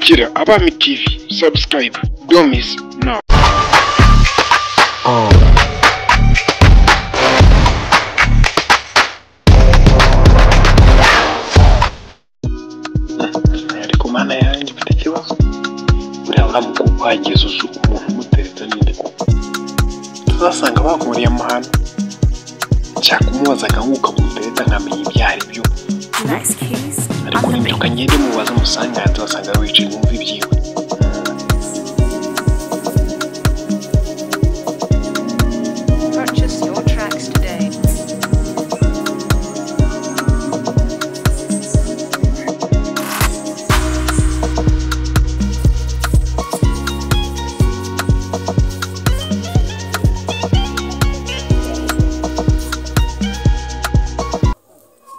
Kurikira Abami TV, subscribe, don't miss now. Ariko mana yanjye mfite ikibazo. Buriya uramuka wagize umuntu umutereta n'indi koko. Tuzasanga bahuriye mu hantu. Nshaka kumubaza akanguka kumutereta nkamenya ibyo ari byo. Ariko ninduka ngende mubaza umusanga hanze wasanga wicaye mwumva ibyiwe. Purchase your tracks today.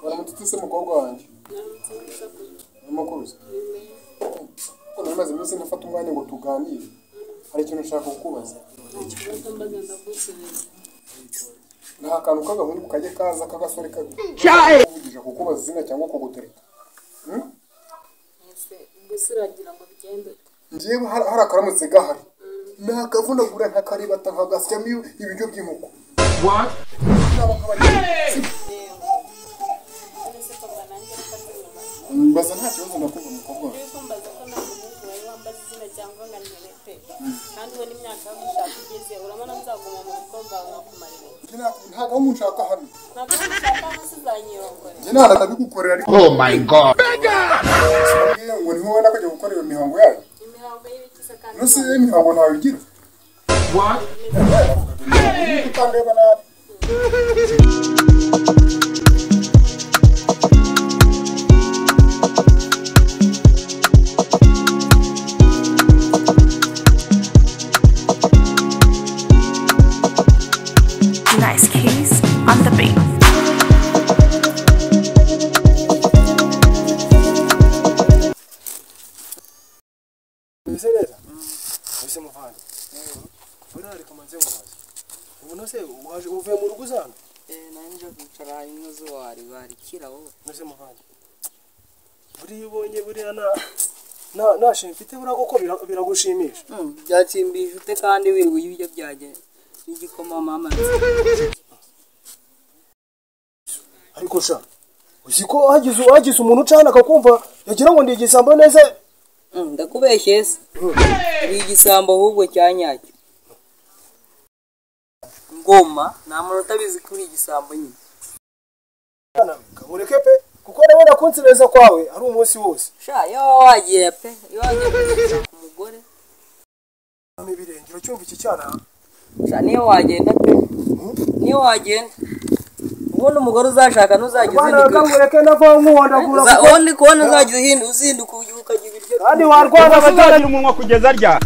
Waramutse mukobwa wanjye. Namukuze. Ko namaze iminsi nafata umwanya ngo tuganire. Hari ikintu nshaka kukubaza. Nta kantu k'agahungu kajye kaza k'agasore kavugije kukubaza izina cyangwa kugutereta. Gusiragira ngo bigende. Ngiye hari akaramutse gahari. Nakavunagura ntakaribata nkagasyamo ibiryo by'inkoko. What? Mbaza nta kibazo ndakumva umukobwa wawe. Mbaza ko nta muhungu wawe wambaza izina cyangwa ngo nterete. Kandi we n'imyaka yo gushaka igeze urabona nzaguma mu mukobwa wawe nkakumarira. Ntabwo munshaka hano. Ntabwo nshaka hasi uzanyirongora. Njye nta ndabigukorera ariko. Oh my god. Ngo niho wenda kujya gukora iyo mihango yayo. Imihango y'ibikisa kandi. Nose imihango ntawe igira. What? Utandeba nabi. Nice keys on the beat. Biserera. Ese muvana. Uri ari kamanze mubaza. Ubu nose waje uvuye mu rugo uzana. Nanje kwicara inka zo bari kira wowe. Nose muvana. Buri ubonye buri na shimfite burako biragushimisha. Byatsimbije ute kandi wirwe ibyo byaje. N'igikoma mama. Ariko sha uziko hagize umuntu ucana akakumva yagira ngo ndi igisambo neza. Ndakubeshye se. Ari igisambo ahubwo cyanyacyo. Ngoma nta muntu utabizi kuri igisambo nyine. Kamureke pe kuko ndabona kunsireza kwawe ari umunsi wose. Sha yo wagiye pe yo wagiye ku mugore. Ibirengero cyumva iki cyana. Sha niyo wagenda pe. Niyo wagenda. Ubona umugore uzashaka nuzagize Bana kamureke nava nkuwandagura. Undi kubona uzagize hindu uzinduka ukagira ibiryo. Kandi warwana abazagira umunwa kugeza rya.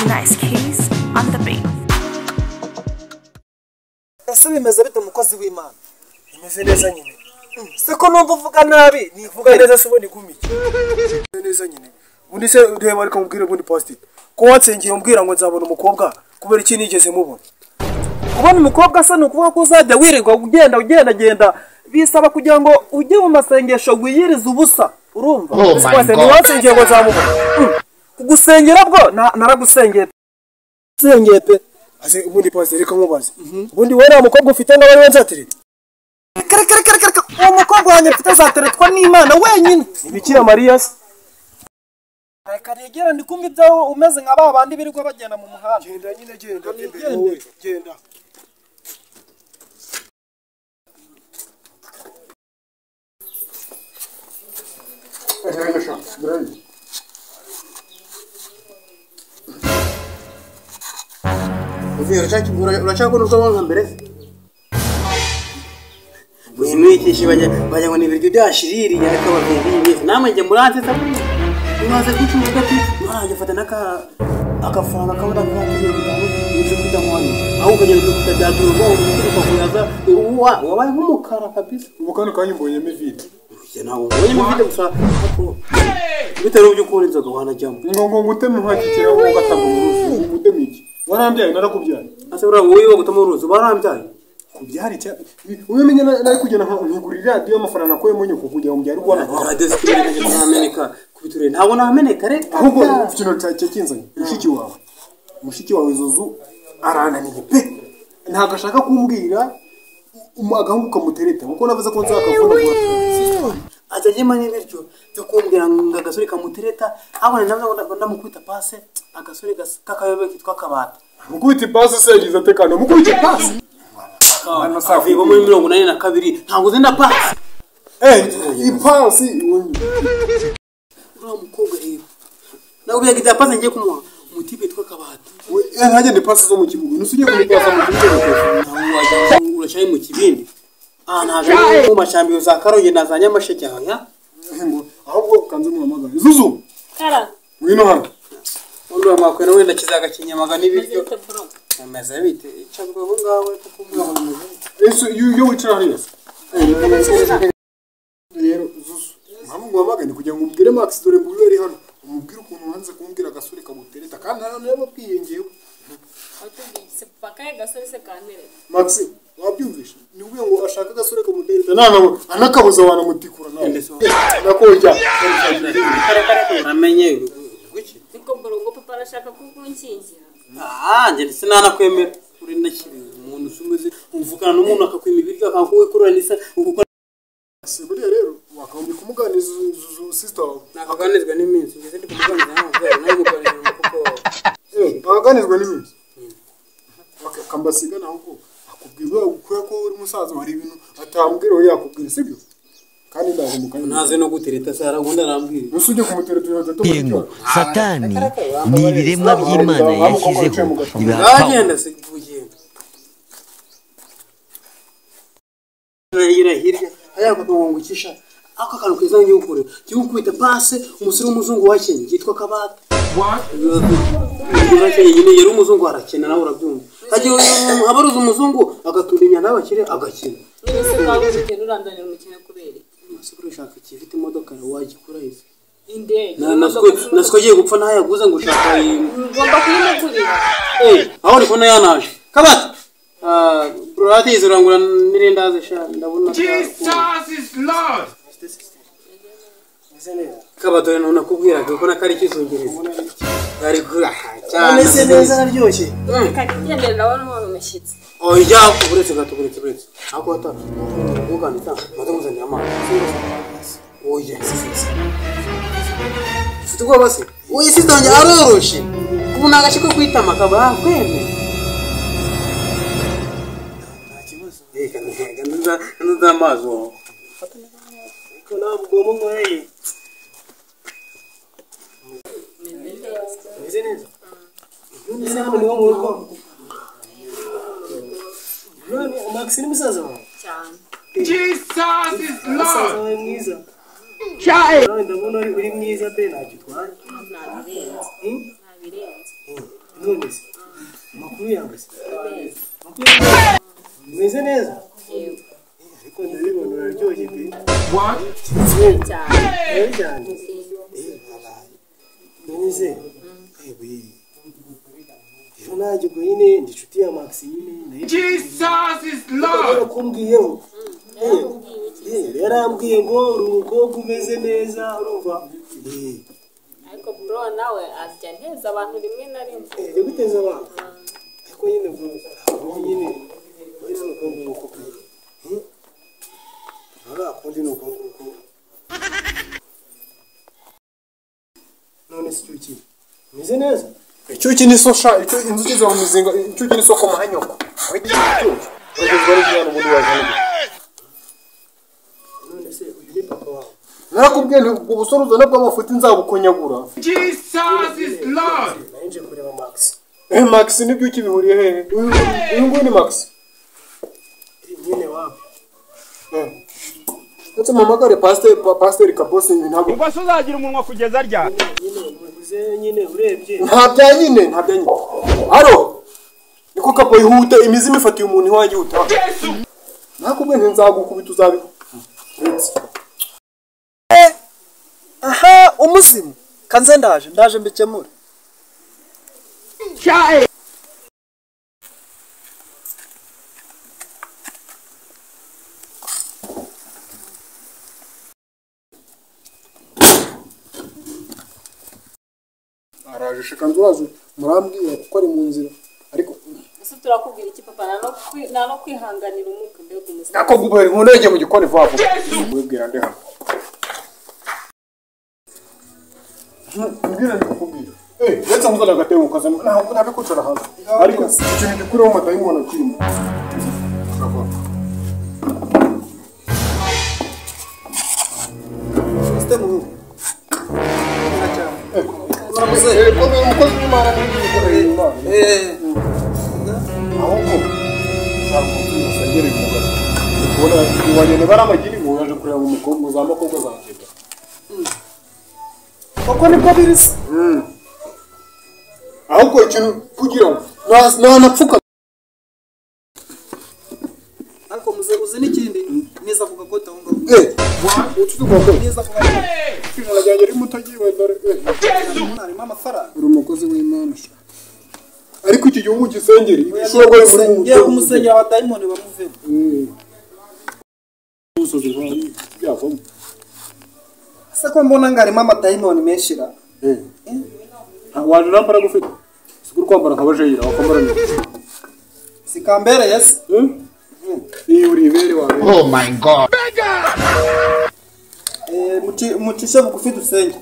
Nice keys on the beat. Ese bimeze bite umukozi w'Imana? Imeze neza nyine. Siko numva uvuga nabi, nivuga neza subone igumiki. Neza nyine. Ubundi se reba ariko mubwire ubundi post-it. Ko watsengeye umbwira ngo nzabona umukobwa kubera iki nigeze mubona. Kubona umukobwa asa nukuvuga ko uzajya wirirwa ugenda bisaba kugira ngo ujye mu masengesho gwiyiriza ubusa. Urumva? Twese niwatsengeye ngo nzamubona. Kugusengera bwo naragusengeye. Sengeye pe. Ase ubundi post-it reka mubaze. Ubundi we na mukobwa ufite ngabari wenzatire. Uwo mukobwa wanjye mfite azateretwa n'Imana wenyine. Bikira Mariya se. Reka regera ndikumva ibyo umeze nka babandi birirwa bagenda mu muhanda. Genda nyine genda. Uracakora uzabona mbere se? Wimwikishe bajya ngo ni ibiryo byashiririye ariko abavyeyi namwe njye muranze se nibaze kwicuma gati mwaranje fata akafaranga kabona nk'abantu bitanu n'ibyo kwita mwana aho ukagenda kutabyadura uko kuyaza wabaye nk'umukara kabisa Ubu kandi kanyimboyemo vide. nawe ubonye mufite gusa bitewe n'ibyo ukora inzoga wanajyamo ngo nguteme nkakikira wowe gatanga uruzi nguteme iki warambyaye narakubyaye ase ura wowe bagutamo uruzi barambyaye kubyari cya umenye nari kugenda nkigurira radio amafaranga nakoye mu nyuko kugira ngo byari kubona radio sikireka cyameneka kubiture ntabwo nameneka reka ahubwo ikintu cyakinzanye mushiki wawe Zuzu arananiye pe ntabwo ashaka kumbwira agahungu kamutereta kuko navuze ko nzakavuna ajaje manye bityo cyo kumbwira ngo agasore kamutereta abone nabwo ndamukubita pase agasore kakayobe kitwa kabata mukubita pase se yagize atekano mukubita pase ano safi bo muri 82 ntabwo zenda pase ipasi ura mukobwa rero nabwo byagize pase ngiye kumuha mutipe twa kabata ntagende pase zo mu kibuga nusuje kumupasa mu kibuga urashaye mu kibindi ntabwo mu mashambiyo za Karongi nazanye amasheke haya ahubwo kanze mu magana Zuzu kara ngwino hano undo amakwera wenda kizaga kinyamaga n'ibiryo ameze bite icabwo aho ngawe kuko umwana eso yo wicara hariya rero Zuzu mpamvu magana kugira ngo umbwire Max dore ngo uri hano umubwire ukuntu hanze kumbwira agasore kamutereta kandi nabo bwiyengewe atubise pakaye gasore se kantere Max wabyumvisha ni ubuye ngo ashaka agasore kamutereta nana anakabuza wana mutikura nawe nakojya namenye guki niko borongo papa arashaka kukunkingira nje sinana kwemera uri nakibi umuntu usumeze umvukana n'umuntu akakwima ibiryo akakuwe kuranisa uko Siburi rero wakambi kumuganiza sister nakaganizwa n'iminsi ngeze ndi kumuganiza nawe muganira kuko baganizwa n'iminsi kambasiga naho ko akubwira ko uri musaza hari ibintu atambwira we yakubwira sibyo kandi ndaje mukanya naze no gutereta sara gunda arambwira usuje kumutereta Yengo satani ni ibiremwa by'Imana yashyizeho agenda se kugenda hirya ayako ngungukisha aka kantu keza nyukure cyukubita pase umusore w'umuzungu wakenye yitwa kabata yine yari umuzungu arakena nawe urabyumva hagiye abaruza umuzungu agaturinya n'abakire agakina nise kabuze cyane urandanira umukene kubera umusore ushaka ikifite imodoka wagikura izi indege nasiko giye gupfa ntayaguze ngo ushaka ngomba kuyimugurira aho niko yanaje kabata brother izurangura nirindaze sha ndabona Jesus is Lord. kabata none nakubwira ko nakari kizungereza ari kura cyane ameze neza aryoshye kagendera nawe n'umushyitsi oya kuburetse gato ako ata ugandita matamuzanye amazi oya Situko basi oya sitonje aroroshe ubu nagashiko kwitama kaba kweme nda mazo ko nabwo mu mwe meze neza none hano niwo mu rugo none Max ni musaza wawe cyane Jesus is musaza Lord. wawe mwiza cyane ndabona uri mwiza pe nagitwara nabirenze none se makuru yangu se meze neza yego ariko ndabibona uraryoshye pe What? cyane cyane neze ewe nanjye ubwo nyine ndi inshuti ya Max nyine Jesus is Lord. kumbwiyeho yarambwiye ngo uri umukobwa umeze neza urumva ariko bro nawe ajya nteza abantu rimwe na rimwe njye guteza abantu ariko nyine ubwo nyine uri n'umukobwa w'umukobwa akundi ni uko none si cyuki meze neza icyuki ni sosha icyo inzuki zo mu mizinga icyuki ni soko mahanyoko uragezwa n'ijana ubundi wazana none se uyu ni papa wawe narakubwiye nti ubwo busore uzana bw'amafuti nzabukonyagura Jesus is Lord. nanje kureba Max Max ni byuki bihuriye hehe uyu nguyu ni Max nyine wapi ndetse mamagare pasiteri kabosi ntabwo ubwo se uzagira umunwa kugeza ryari nyine urebye nta bya nyine haro niko kapo yihuta imizi mifatiye umuntu iwanjye yihuta nakubwiye nzagukubita uzabi aha umuzimu kanze ndaje mbikemure shaka nzuraje murambwiye ko ari mu nzira ariko ese turakubwira iki papa nta no kwihanganira umwuka mbere ku musaza nako gubere nkunege mu gikoni vuba mwibwira ndi hano mbwira ndikubwira let's muzana gatemo kaza ntabwo nabikucara hanze ariko ikintu gikuriho amadayimoni akirimo umukozi w'Imana n'igikorera Imana ahubwo ushaka kumusengera umugabo ubona wanyene baramagiri ngo yaje kureba umukobwa uzamukobwa zangenda koko nibwo birisa ahubwo ikintu kugira ngo napfuka ariko uzi n'ikindi niza kugakota ngo niza kugakota najyanye ari mutagiye wendare harimo amafaranga uri umukozi w'Imana ariko iki gihugu gisengeri ishobora muri mu ngiye kumusengera abadayimoni bamuvemo umusozi yavamo se ko mbona ngarimo amadayimoni menshi ra waje nambara gufite sikuru kwambara nk'abajeyira wakwambara neza sikambere yes iyi uri ibere wawe Oh my god. mucishe bugufi dusenge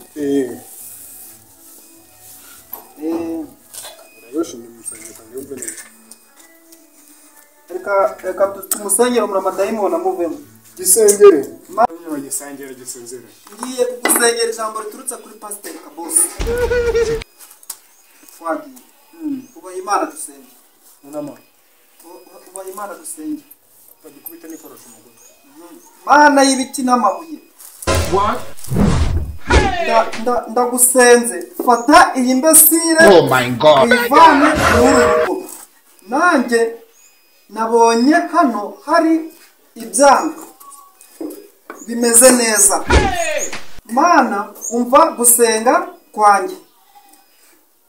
reka tumusengere muri amadayimoni amuvemo gisengere gisengere gisenzere ngiye kugusengera ijambo riturutse kuri pasiteri Kabosi twagiye ubaye Imana dusenge ubaye Imana dusenge bagikubita n'ikoroshi umugore Mana y'ibiti n'amabuye ndagusenze fata iyi mbesire Oh my god. uyivane muri rugo nanjye nabonye hano hari ibyanga bimeze neza Mana umva gusenga kwanjye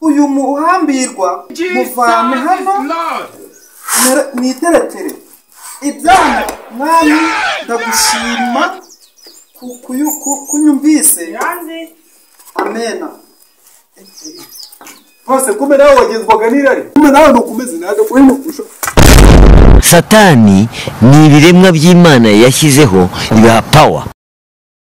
uyu muhambirwa muvane hano niteretere ibyanga mwami ndagushima kunyumvise amena hose kume nawe wagenzwaga n'irari kume nawe nukumeze nawe kuyimukusha satani ni ibiremwa by'Imana yashyizeho ibiha power